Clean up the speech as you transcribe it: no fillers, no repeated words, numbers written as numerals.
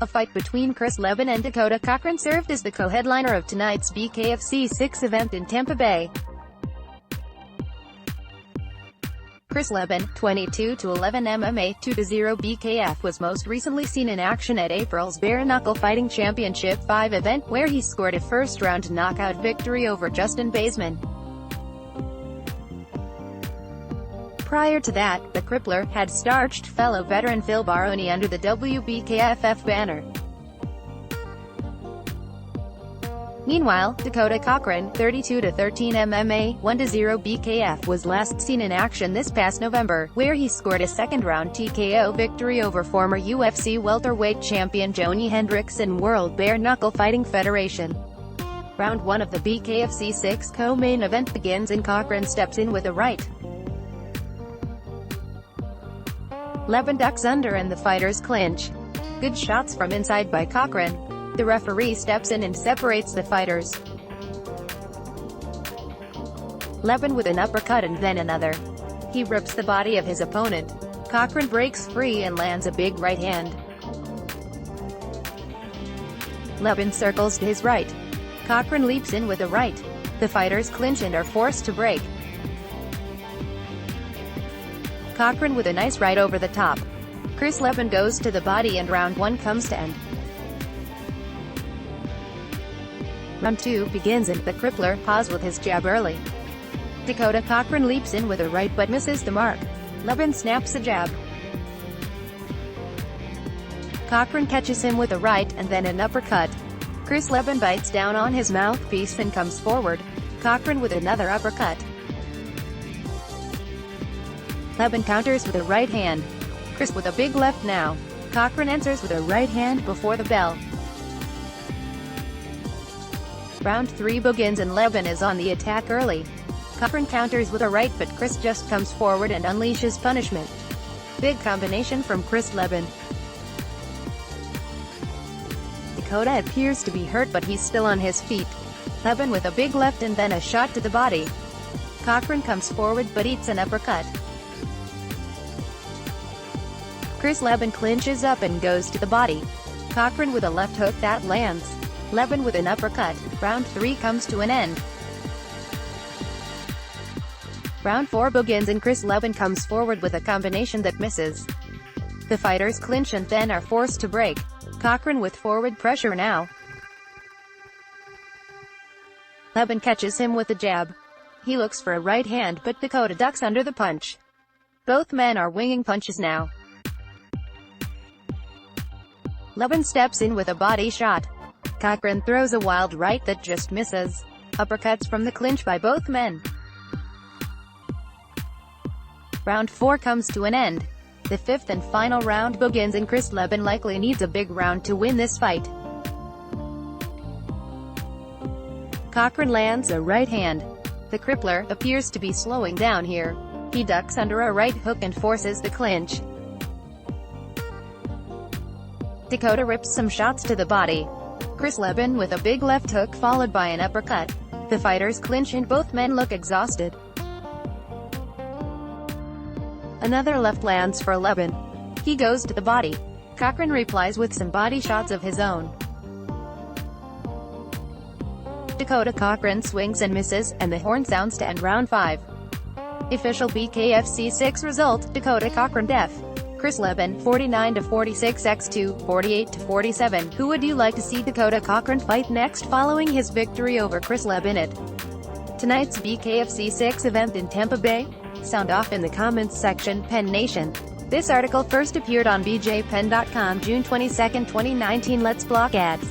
A fight between Chris Leben and Dakota Cochrane served as the co-headliner of tonight's BKFC 6 event in Tampa Bay. Chris Leben, 22-11 MMA 2-0 BKF, was most recently seen in action at April's Bare Knuckle Fighting Championship 5 event, where he scored a first-round knockout victory over Justin Baesman. Prior to that, the Crippler had starched fellow veteran Phil Baroni under the WBKFF banner. Meanwhile, Dakota Cochrane, 32-13 MMA 1-0 BKF, was last seen in action this past November, where he scored a second-round TKO victory over former UFC welterweight champion Joni Hendricks and World Bare Knuckle Fighting Federation. Round 1 of the BKFC 6 co-main event begins and Cochrane steps in with a right. Leben ducks under and the fighters clinch. Good shots from inside by Cochrane. The referee steps in and separates the fighters. Leben with an uppercut and then another. He rips the body of his opponent. Cochrane breaks free and lands a big right hand. Leben circles to his right. Cochrane leaps in with a right. The fighters clinch and are forced to break. Cochrane with a nice right over the top. Chris Leben goes to the body and round 1 comes to end. Round 2 begins and the Crippler paused with his jab early. Dakota Cochrane leaps in with a right but misses the mark. Leben snaps a jab. Cochrane catches him with a right and then an uppercut. Chris Leben bites down on his mouthpiece and comes forward. Cochrane with another uppercut. Leben counters with a right hand. Chris with a big left now. Cochrane answers with a right hand before the bell. Round 3 begins and Leben is on the attack early. Cochrane counters with a right but Chris just comes forward and unleashes punishment. Big combination from Chris Leben. Dakota appears to be hurt but he's still on his feet. Leben with a big left and then a shot to the body. Cochrane comes forward but eats an uppercut. Chris Leben clinches up and goes to the body. Cochrane with a left hook that lands. Leben with an uppercut. Round 3 comes to an end. Round 4 begins and Chris Leben comes forward with a combination that misses. The fighters clinch and then are forced to break. Cochrane with forward pressure now. Leben catches him with a jab. He looks for a right hand but Dakota ducks under the punch. Both men are winging punches now. Leben steps in with a body shot. Cochrane throws a wild right that just misses. Uppercuts from the clinch by both men. Round 4 comes to an end. The 5th and final round begins and Chris Leben likely needs a big round to win this fight. Cochrane lands a right hand. The Crippler appears to be slowing down here. He ducks under a right hook and forces the clinch. Dakota rips some shots to the body. Chris Leben with a big left hook followed by an uppercut. The fighters clinch and both men look exhausted. Another left lands for Leben. He goes to the body. Cochrane replies with some body shots of his own. Dakota Cochrane swings and misses, and the horn sounds to end round 5. Official BKFC 6 result: Dakota Cochrane def. Chris Leben, 49-46 x2, 48-47. Who would you like to see Dakota Cochrane fight next following his victory over Chris Leben at tonight's BKFC 6 event in Tampa Bay? Sound off in the comments section. Penn Nation. This article first appeared on bjpenn.com June 22, 2019. Let's block ads.